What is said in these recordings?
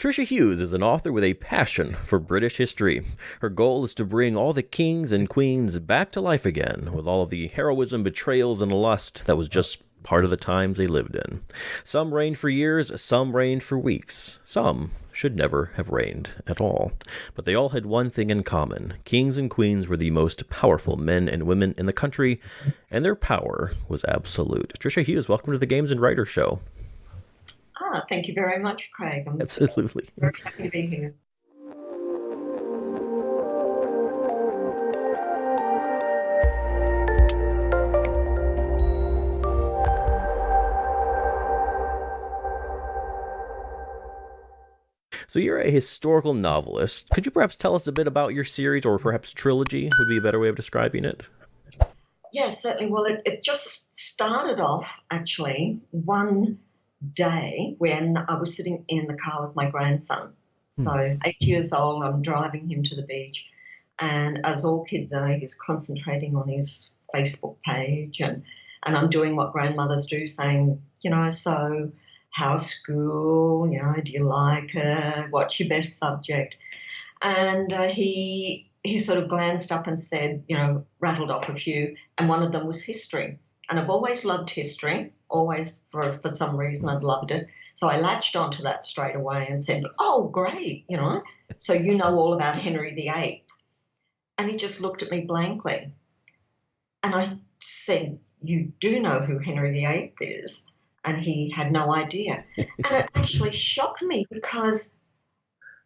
Trisha Hughes is an author with a passion for British history. Her goal is to bring all the kings and queens back to life again, with all of the heroism, betrayals, and lust that was just part of the times they lived in. Some reigned for years, some reigned for weeks. Some should never have reigned at all. But they all had one thing in common. Kings and queens were the most powerful men and women in the country, and their power was absolute. Trisha Hughes, welcome to the Games and Writers Show. Thank you very much, Craig. I'm Absolutely very happy to be here. So you're a historical novelist. Could you perhaps tell us a bit about your series, or perhaps trilogy would be a better way of describing it? Yes, certainly. Well, it just started off, actually, one day when I was sitting in the car with my grandson. So 8 years old, I'm driving him to the beach. And as all kids are, he's concentrating on his Facebook page. And I'm doing what grandmothers do, saying, so how's school? Do you like her? What's your best subject? And he sort of glanced up and said, rattled off a few. And one of them was history. And I've always loved history, always for some reason I've loved it. So I latched onto that straight away and said, oh, great, so you know all about Henry VIII. And he just looked at me blankly. And I said, you do know who Henry VIII is? And he had no idea. And it actually shocked me because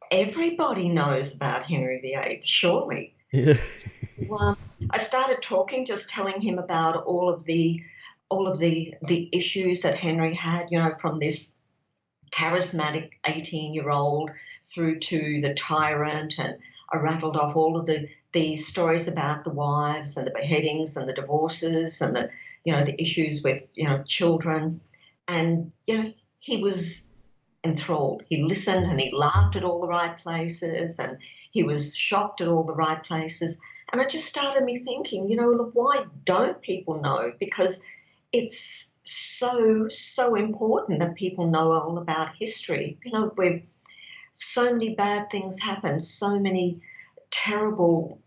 everybody knows about Henry VIII, surely. Yeah. Well, I started talking, just telling him about all of the issues that Henry had, from this charismatic 18-year-old through to the tyrant, and I rattled off all of the stories about the wives and the beheadings and the divorces and the issues with children, and he was enthralled. He listened and he laughed at all the right places, and he was shocked at all the right places. And it just started me thinking, look, why don't people know? Because it's so important that people know all about history. Where so many bad things happened, so many terrible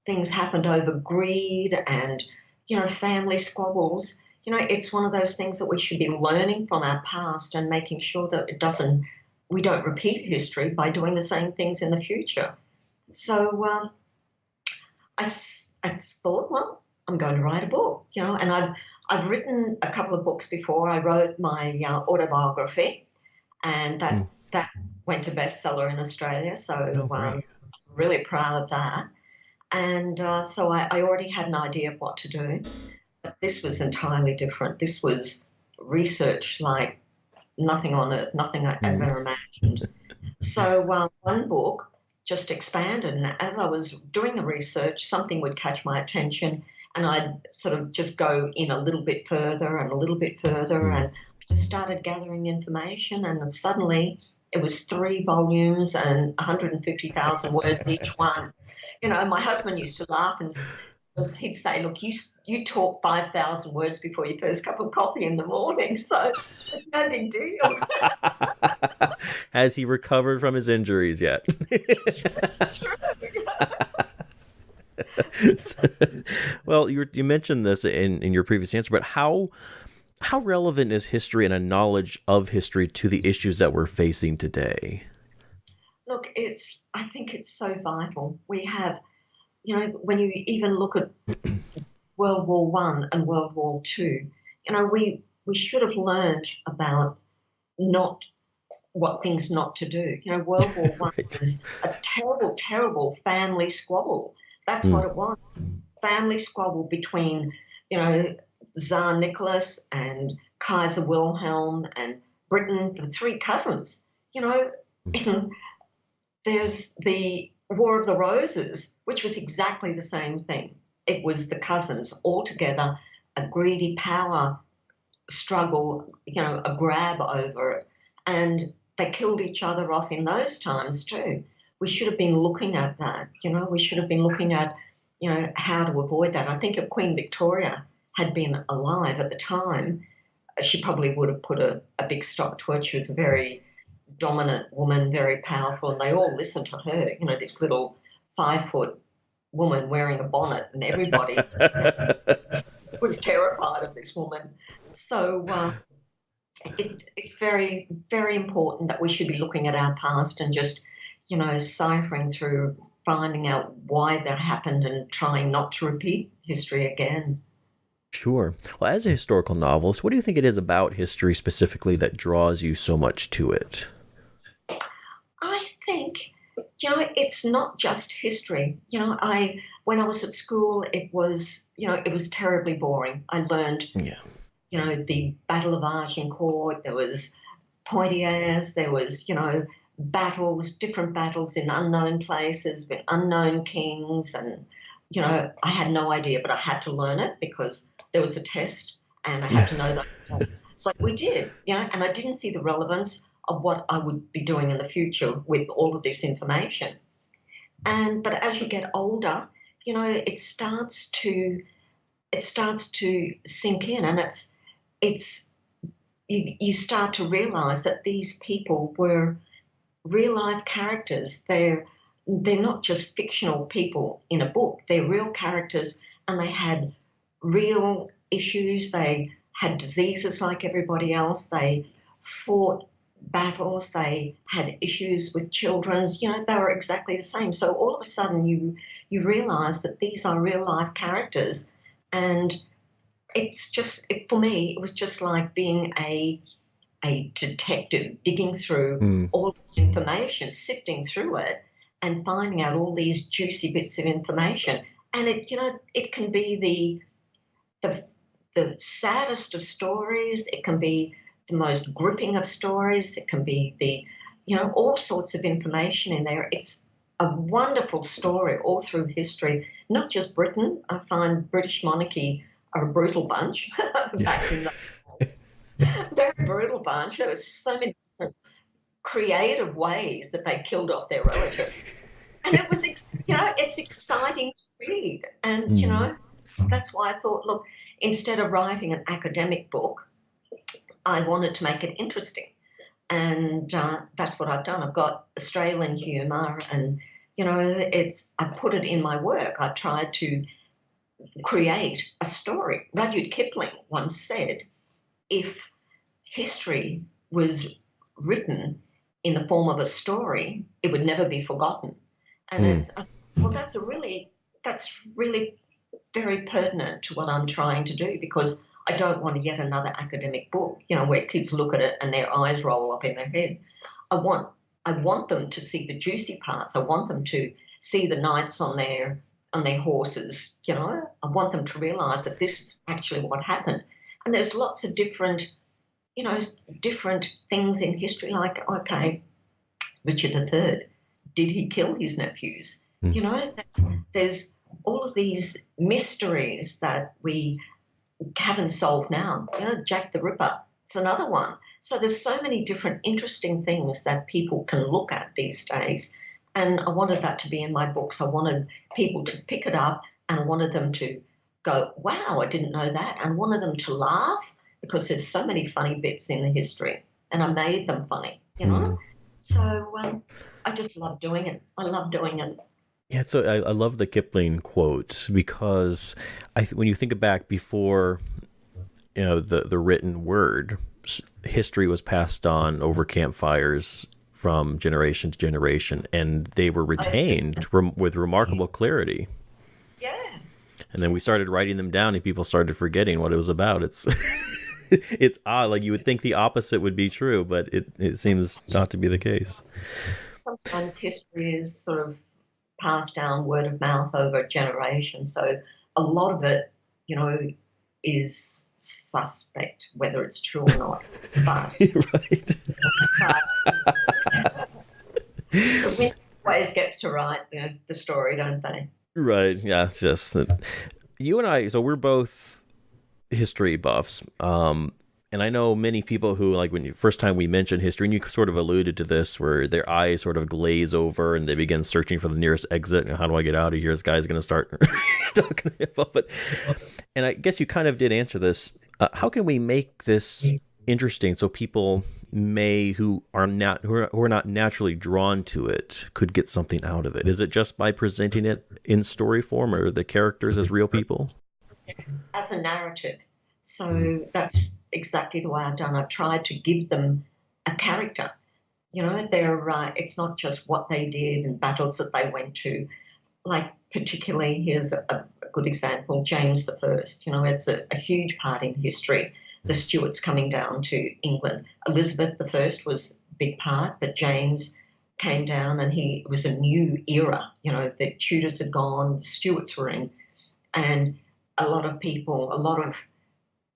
things happened over greed and, family squabbles. It's one of those things that we should be learning from our past and making sure that we don't repeat history by doing the same things in the future. So I thought, well, I'm going to write a book, and I've written a couple of books before. I wrote my autobiography, and that went to bestseller in Australia. So I'm really proud of that. And so I already had an idea of what to do. But this was entirely different. This was research like nothing on earth, nothing I ever imagined. So one book just expanded, and as I was doing the research, something would catch my attention, and I'd sort of just go in a little bit further and a little bit further, and just started gathering information, and then suddenly it was 3 volumes and 150,000 words each one. My husband used to laugh, and he'd say, look, you talk 5,000 words before your first cup of coffee in the morning, so it's no big deal. Has he recovered from his injuries yet? Well, you mentioned this in your previous answer, but how relevant is history and a knowledge of history to the issues that we're facing today? Look, I think it's so vital. We have, when you even look at World War I and World War II, we should have learned about what things not to do. World War I was a terrible, terrible family squabble. That's what it was. Family squabble between, Tsar Nicholas and Kaiser Wilhelm and Britain, the 3 cousins. There's the War of the Roses, which was exactly the same thing. It was the cousins all together, a greedy power struggle, a grab over it. And they killed each other off in those times too. We should have been looking at that, we should have been looking at, how to avoid that. I think if Queen Victoria had been alive at the time, she probably would have put a big stop to it. She was a very dominant woman, very powerful, and they all listened to her. This little 5 foot woman wearing a bonnet, and everybody was terrified of this woman. So it's very, very important that we should be looking at our past and just, ciphering through, finding out why that happened and trying not to repeat history again. Sure. Well, as a historical novelist, what do you think it is about history specifically that draws you so much to it? I think, it's not just history. When I was at school, it was terribly boring. I learned, Yeah. the Battle of Agincourt, there was Poitiers, there was, battles, different battles in unknown places with unknown kings. And, I had no idea, but I had to learn it because there was a test and I had to know those. So we did, and I didn't see the relevance of what I would be doing in the future with all of this information. But as you get older, it starts to sink in, and it's you start to realize that these people were real life characters. They're not just fictional people in a book. They're real characters, and they had real issues. They had diseases like everybody else. They fought battles. They had issues with children. They were exactly the same. So all of a sudden you realize that these are real life characters, and for me, it was just like being a detective digging through all this information, sifting through it, and finding out all these juicy bits of information. And it can be the saddest of stories. It can be the most gripping of stories. It can be all sorts of information in there. It's a wonderful story all through history, not just Britain. I find British monarchy are a brutal bunch back in the very brutal bunch. There was so many different creative ways that they killed off their relatives. And it was, it's exciting to read. And, that's why I thought, look, instead of writing an academic book, I wanted to make it interesting. And that's what I've done. I've got Australian humour and, I put it in my work. I tried to create a story. Rudyard Kipling once said, if history was written in the form of a story, it would never be forgotten. And that's really very pertinent to what I'm trying to do, because I don't want yet another academic book, where kids look at it and their eyes roll up in their head. I want them to see the juicy parts. I want them to see the knights on their horses. I want them to realise that this is actually what happened. And there's lots of different things in history, like, okay, Richard III, did he kill his nephews? There's all of these mysteries that we haven't solved now. Jack the Ripper, it's another one. So there's so many different interesting things that people can look at these days. And I wanted that to be in my books. I wanted people to pick it up, and I wanted them to go, wow, I didn't know that. And I wanted them to laugh, because there's so many funny bits in the history, and I made them funny, So I just love doing it. I love doing it. Yeah, so I love the Kipling quote, because when you think back before, the written word, history was passed on over campfires from generation to generation, and they were retained with remarkable clarity. Yeah. And then we started writing them down, and people started forgetting what it was about. It's odd. Like, you would think the opposite would be true, but it seems not to be the case. Sometimes history is sort of passed down word of mouth over generations. So a lot of it, is suspect whether it's true or not. But, right. The wind always gets to write the story, don't they? Right. Yeah. It's just that you and I. So we're both history buffs. And I know many people who, like, when first time we mentioned history, and you sort of alluded to this, where their eyes sort of glaze over and they begin searching for the nearest exit. And how do I get out of here? This guy's going to start talking about it. And I guess you kind of did answer this. How can we make this interesting so people who are not naturally drawn to it could get something out of it? Is it just by presenting it in story form, or the characters as real people? As a narrative. Mm. So that's exactly the way I've done. I've tried to give them a character. You know, it's not just what they did and battles that they went to. Like, particularly, here's a good example, James the First. You know, it's a huge part in history. The Stuarts coming down to England. Elizabeth the First was a big part, but James came down and it was a new era. You know, the Tudors had gone, the Stuarts were in, and a lot of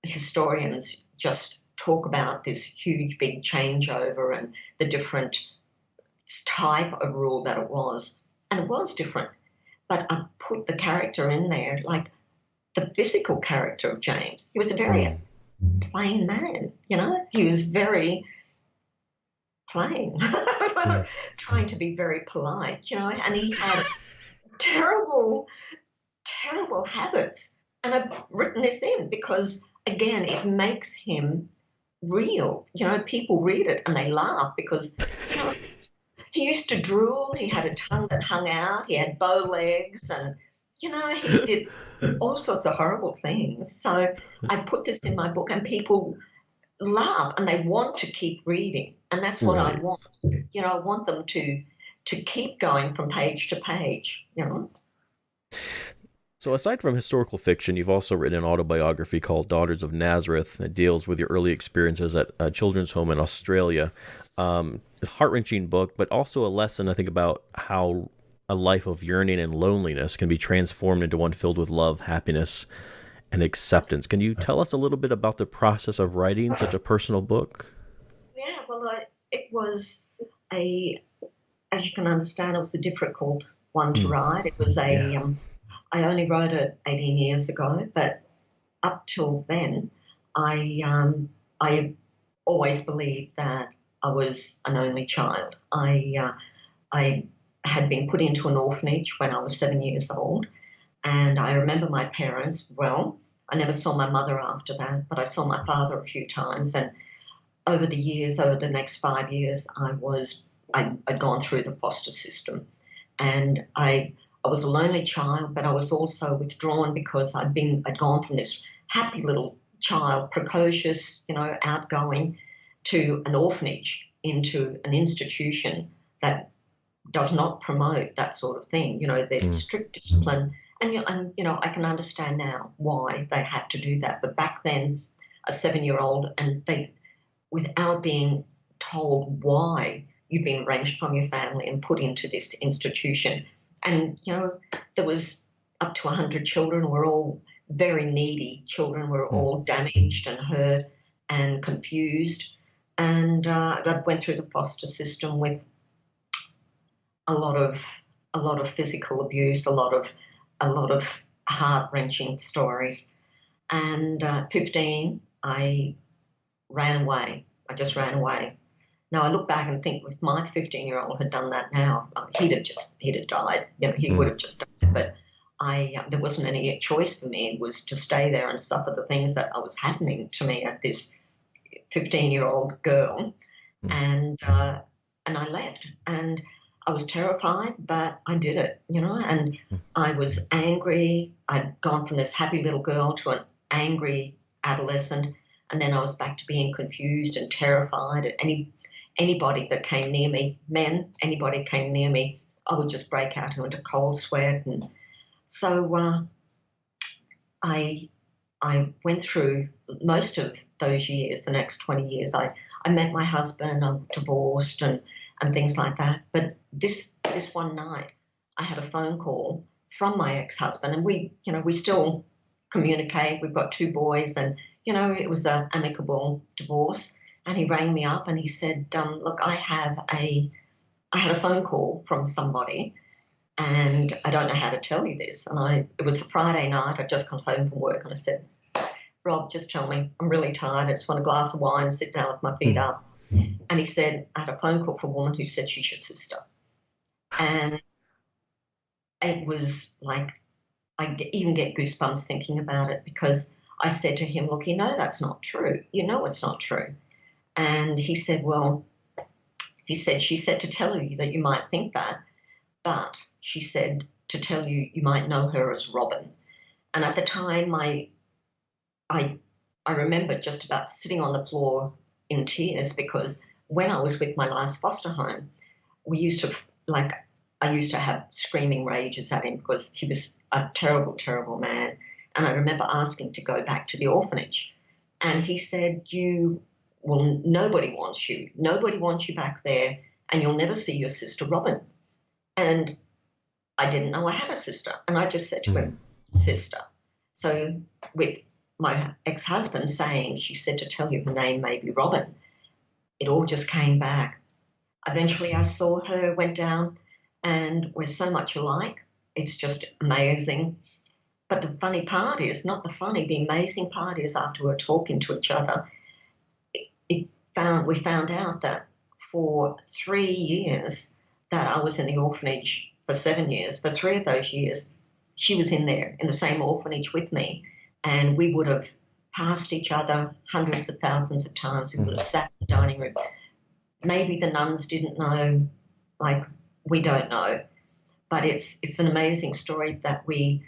historians just talk about this huge big changeover and the different type of rule that it was. And it was different. But I put the character in there, like the physical character of James. He was a very Mm. plain man, you know? He was very plain, Mm. trying to be very polite, you know? And he had terrible, terrible habits. And I've written this in because, again, it makes him real. You know, people read it and they laugh because, you know, he used to drool, he had a tongue that hung out, he had bow legs, and, you know, he did all sorts of horrible things. So I put this in my book and people laugh and they want to keep reading. And that's what I Right. want. You know, I want them to keep going from page to page, you know. So, aside from historical fiction, you've also written an autobiography called Daughters of Nazareth that deals with your early experiences at a children's home in Australia. A heart-wrenching book, but also a lesson, I think, about how a life of yearning and loneliness can be transformed into one filled with love, happiness, and acceptance. Can you tell us a little bit about the process of writing such a personal book? Yeah, well, it was a, as you can understand, it was a difficult one to Mm. write. It was Yeah. I only wrote it 18 years ago, but up till then, I always believed that I was an only child. I had been put into an orphanage when I was 7 years old, and I remember my parents well. I never saw my mother after that, but I saw my father a few times. And over the years, over the next 5 years, I'd gone through the foster system, and I was a lonely child, but I was also withdrawn because I'd gone from this happy little child, precocious, you know, outgoing, to an orphanage, into an institution that does not promote that sort of thing. You know, there's Mm. strict discipline, you know, I can understand now why they had to do that. But back then, a 7-year-old, and they, without being told why you've been wrenched from your family and put into this institution. And, you know, there was up to 100 children, were all very needy children, were Mm. all damaged and hurt and confused. And I went through the foster system with a lot of a lot of physical abuse, a lot of heart wrenching stories. And 15, I ran away. I just ran away. Now I look back and think, if my 15-year-old had done that now, he'd have died. You know, he would Mm. have just died. But there wasn't any choice for me. It was to stay there and suffer the things that was happening to me at this 15-year-old girl. Mm. And I left, and I was terrified, but I did it. You know, and I was angry. I'd gone from this happy little girl to an angry adolescent, and then I was back to being confused and terrified. And anybody that came near me, anybody came near me, I would just break out into cold sweat. And so I I went through most of those years, the next 20 years. I met my husband, I'm divorced, and things like that. But this one night, I had a phone call from my ex-husband, and we still communicate. We've got two boys, and it was an amicable divorce. And he rang me up and he said, "Look, I had a phone call from somebody, and I don't know how to tell you this." And it was a Friday night. I'd just come home from work, and I said, "Rob, just tell me. I'm really tired. I just want a glass of wine and sit down with my feet Mm. up." And he said, "I had a phone call from a woman who said she's your sister." And it was like, even get goosebumps thinking about it, because I said to him, "Look, that's not true. You know it's not true." And he said, well, she said to tell you that you might think that, but she said to tell you you might know her as Robin. And at the time, I remember just about sitting on the floor in tears, because when I was with my last foster home, we used to, like, I used to have screaming rages at him because he was a terrible, terrible man. And I remember asking to go back to the orphanage. And he said, nobody wants you. Nobody wants you back there, and you'll never see your sister Robin. And I didn't know I had a sister. And I just said to him, sister. So with my ex-husband saying, she said to tell you her name may be Robin, it all just came back. Eventually I saw her, went down, and we're so much alike. It's just amazing. But the funny part is, not the funny, the amazing part is, after we're talking to each other, we found out that for 3 years that I was in the orphanage, for 7 years, for 3 of those years, she was in there in the same orphanage with me, and we would have passed each other hundreds of thousands of times. We would have sat in the dining room. Maybe the nuns didn't know, like, we don't know, but it's an amazing story that we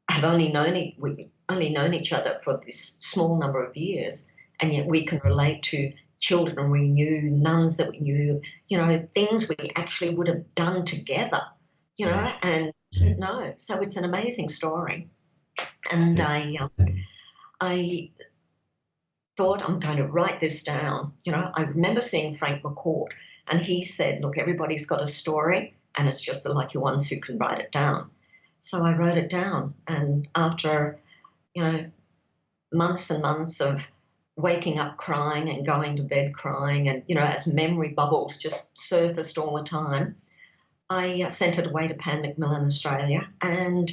have only known each other for this small number of years, and yet we can relate to children we knew, nuns that we knew, things we actually would have done together, and didn't know. So it's an amazing story. And I thought, I'm going to write this down. I remember seeing Frank McCourt, and he said, look, everybody's got a story, and it's just the lucky ones who can write it down. So I wrote it down, and after, months and months of waking up crying and going to bed crying, and, as memory bubbles just surfaced all the time, I sent it away to Pan Macmillan Australia, and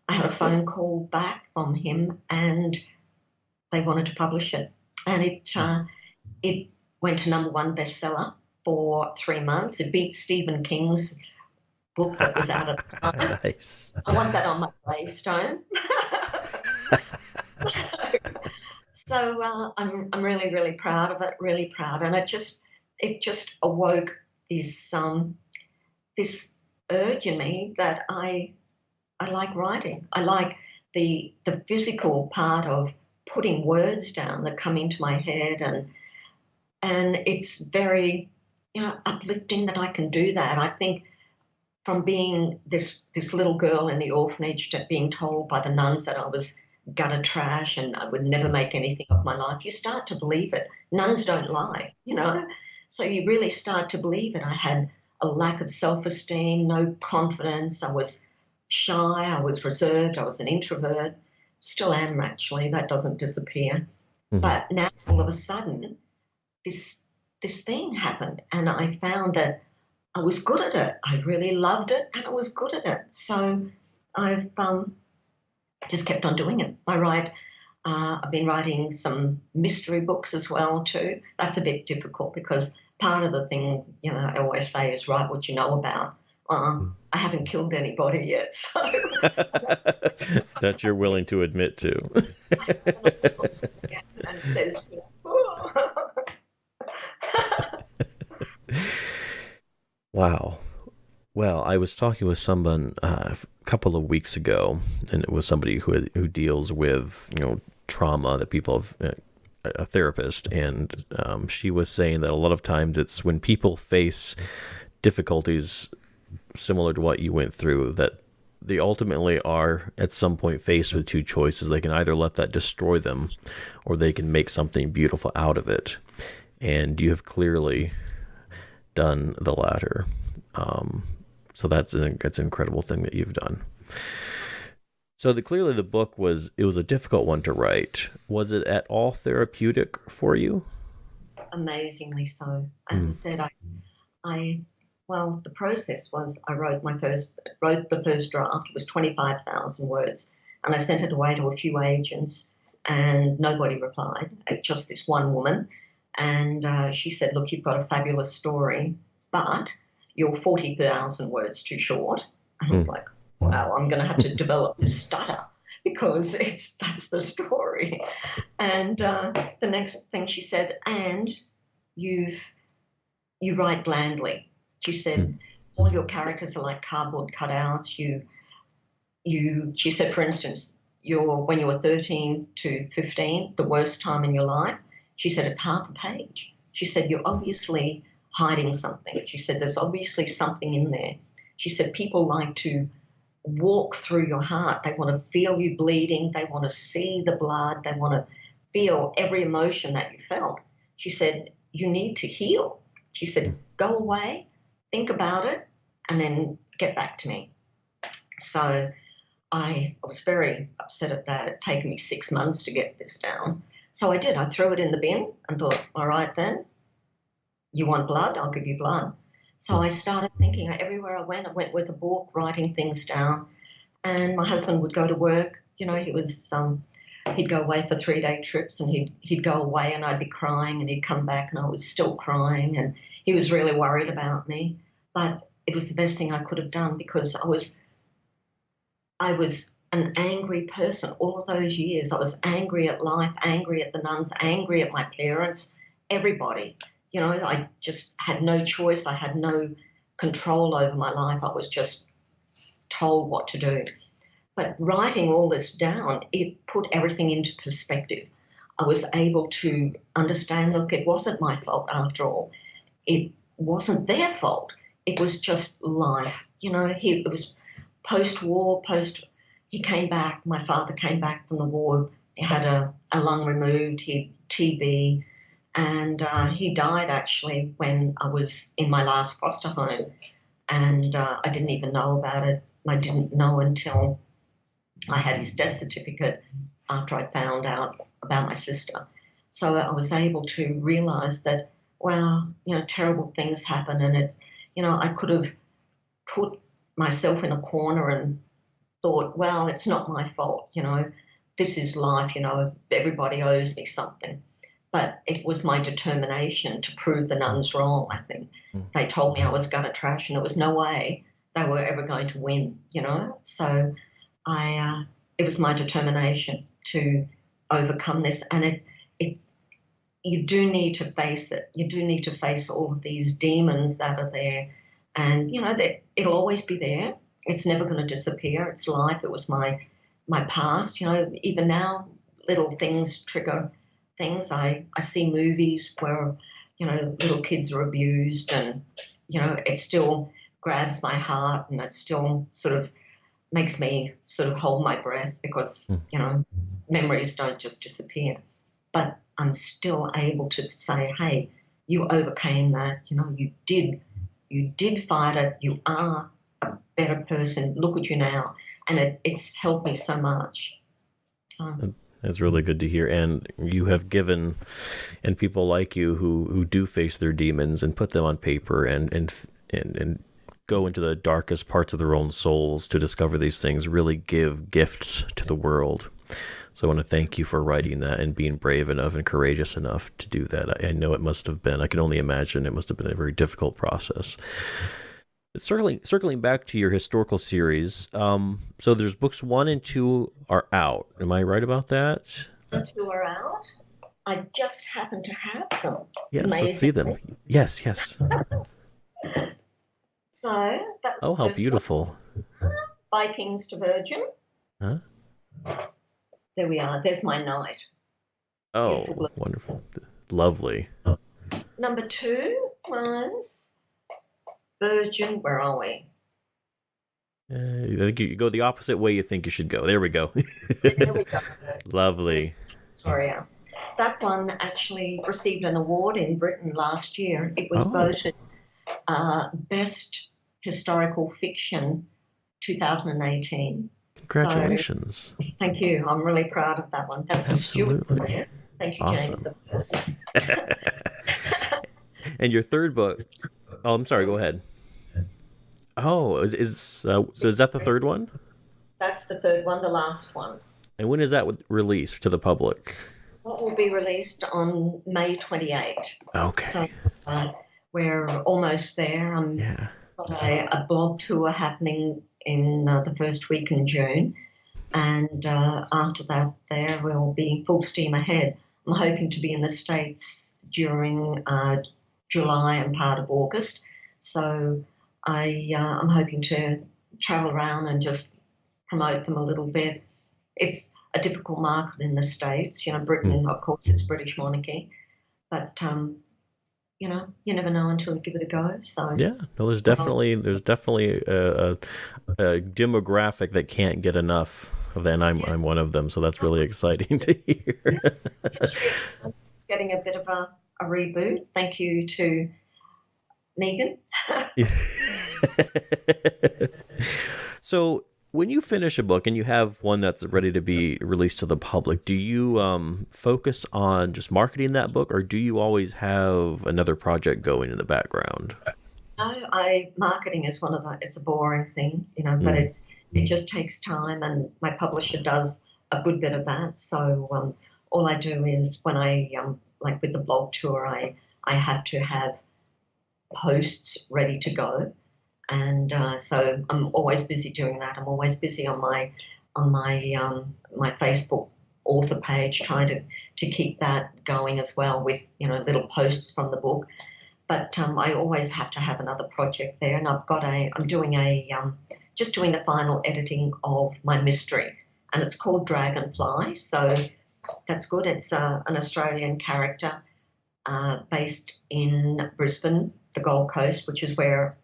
I had a phone call back from him, and they wanted to publish it. And it went to #1 bestseller for 3 months. It beat Stephen King's book that was out at the time. Nice. I want that on my gravestone. So I'm really, really proud of it. Really proud, and it just awoke this urge in me that I like writing. I like the physical part of putting words down that come into my head, and it's very uplifting that I can do that. I think from being this little girl in the orphanage to being told by the nuns that I was gutter trash and I would never make anything of my life, you start to believe it. Nuns don't lie, so you really start to believe it. I had a lack of self-esteem, no confidence. I was shy, I was reserved, I was an introvert. Still am, actually. That doesn't disappear. Mm-hmm. But now all of a sudden this thing happened, and I found that I was good at it. I really loved it, and I was good at it. So I've just kept on doing it. I've been writing some mystery books as well too. That's a bit difficult because part of the thing, I always say is write what you know about. I haven't killed anybody yet, so that you're willing to admit to. And says, wow. Well, I was talking with someone a couple of weeks ago, and it was somebody who deals with trauma that people have. A therapist, and she was saying that a lot of times it's when people face difficulties similar to what you went through, that they ultimately are at some point faced with two choices. They can either let that destroy them, or they can make something beautiful out of it. And you have clearly done the latter. So that's an incredible thing that you've done. So clearly the book was a difficult one to write. Was it at all therapeutic for you? Amazingly so. As I said, the process was I wrote the first draft. It was 25,000 words, and I sent it away to a few agents, and nobody replied. Just this one woman, and she said, "Look, you've got a fabulous story, but you're 40,000 words too short." And I was like, wow, I'm going to have to develop this stutter because that's the story. And the next thing she said, and you write blandly. She said, all your characters are like cardboard cutouts. She said, for instance, when you were 13 to 15, the worst time in your life, she said, it's half a page. She said, you're obviously hiding something. She said, there's obviously something in there. She said, people like to walk through your heart. They want to feel you bleeding. They want to see the blood. They want to feel every emotion that you felt. She said, you need to heal. She said, go away, think about it, and then get back to me. So I was very upset at that. It had taken me 6 months to get this down. So I did. I threw it in the bin and thought, all right then, you want blood? I'll give you blood. So I started thinking. Everywhere I went with a book, writing things down. And my husband would go to work. You know, he'd go away for 3-day trips, and he'd go away and I'd be crying, and he'd come back and I was still crying, and he was really worried about me. But it was the best thing I could have done, because I was an angry person all of those years. I was angry at life, angry at the nuns, angry at my parents, everybody. You know, I just had no choice. I had no control over my life. I was just told what to do. But writing all this down, it put everything into perspective. I was able to understand, look, it wasn't my fault after all. It wasn't their fault. It was just life. You know, it was post-war, he came back, my father came back from the war. He had a lung removed, he had TB, and he died actually when I was in my last foster home, and I didn't even know about it. I didn't know until I had his death certificate after I found out about my sister. So I was able to realise that, well, you know, terrible things happen, and it's, you know, I could have put myself in a corner and thought, well, it's not my fault, you know, this is life, you know, everybody owes me something. But it was my determination to prove the nuns wrong, I think. They told me I was gutter trash, and there was no way they were ever going to win, you know. So it was my determination to overcome this, and you do need to face it. You do need to face all of these demons that are there, and you know that it'll always be there. It's never going to disappear. It's life. It was my past. You know, even now, little things trigger things. I see movies where, you know, little kids are abused, and you know, it still grabs my heart, and it still sort of makes me sort of hold my breath, because, you know, memories don't just disappear. But I'm still able to say, hey, you overcame that, you know, you did fight it, you are a better person, look at you now. And it's helped me so much. So. That's really good to hear. And you have given, and people like you who do face their demons and put them on paper and go into the darkest parts of their own souls to discover these things, really give gifts to the world. So I want to thank you for writing that and being brave enough and courageous enough to do that. I know it must have been, I can only imagine, it must have been a very difficult process. Circling back to your historical series, so there's books 1 and 2 are out. Am I right about that? 2 are out. I just happen to have them. Yes, let's see them. Yes. So that's how beautiful. By Kings to Virgin. Huh? There we are. There's my knight. Oh, wonderful. Lovely. Number 2 was Virgin. Where are we? I think you go the opposite way you think you should go. There we go. There we go. Lovely. Victoria. That one actually received an award in Britain last year. It was voted Best Historical Fiction 2018. Congratulations. So, thank you. I'm really proud of that one. That's Absolutely. Thank you, awesome. James. The person. And your third book. Oh, I'm sorry. Go ahead. Oh, so is that the third one? That's the third one, the last one. And when is that released to the public? That will be released on May 28. Okay. So we're almost there. Got a blog tour happening in the first week in June. And after that, there will be full steam ahead. I'm hoping to be in the States during July and part of August. So I'm hoping to travel around and just promote them a little bit. It's a difficult market in the States. Britain, of course, it's British monarchy, but you never know until you give it a go. So yeah, no, there's definitely a demographic that can't get enough of that, and I'm one of them. So that's really exciting to hear. Getting a bit of a reboot. Thank you to Megan. So when you finish a book and you have one that's ready to be released to the public, do you focus on just marketing that book, or do you always have another project going in the background? No, marketing is it's a boring thing, but it just takes time, and my publisher does a good bit of that. So all I do is when I like with the blog tour, I have to have posts ready to go. And so I'm always busy doing that. I'm always busy on my my Facebook author page, trying to keep that going as well with little posts from the book. But I always have to have another project there, and I'm doing just doing the final editing of my mystery, and it's called Dragonfly. So that's good. It's an Australian character based in Brisbane, the Gold Coast, which is where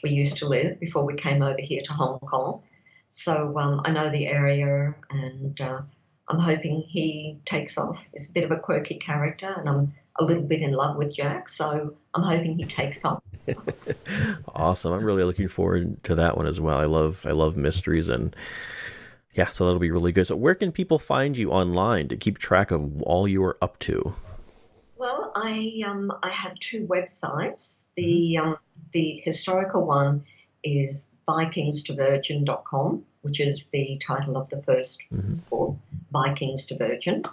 we used to live before we came over here to Hong Kong. So I know the area, and I'm hoping he takes off. He's a bit of a quirky character, and I'm a little bit in love with Jack, so I'm hoping he takes off. Awesome. I'm really looking forward to that one as well. I love mysteries, and yeah, so that'll be really good. So where can people find you online to keep track of all you are up to? Well, I have two websites. The historical one is vikingstovirgin.com, which is the title of the first book, Vikings to Virgin.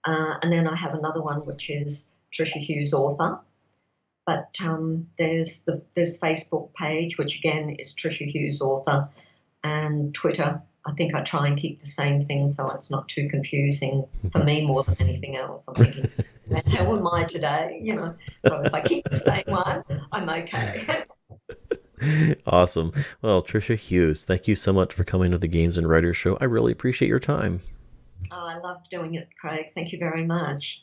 And then I have another one, which is Trisha Hughes Author. But there's Facebook page, which again is Trisha Hughes Author, and Twitter. I think I try and keep the same thing so it's not too confusing for me more than anything else. I'm thinking, man, how am I today? So if I keep the same one, I'm okay. Awesome. Well, Trisha Hughes, thank you so much for coming to the Games and Writers Show. I really appreciate your time. Oh, I love doing it, Craig. Thank you very much.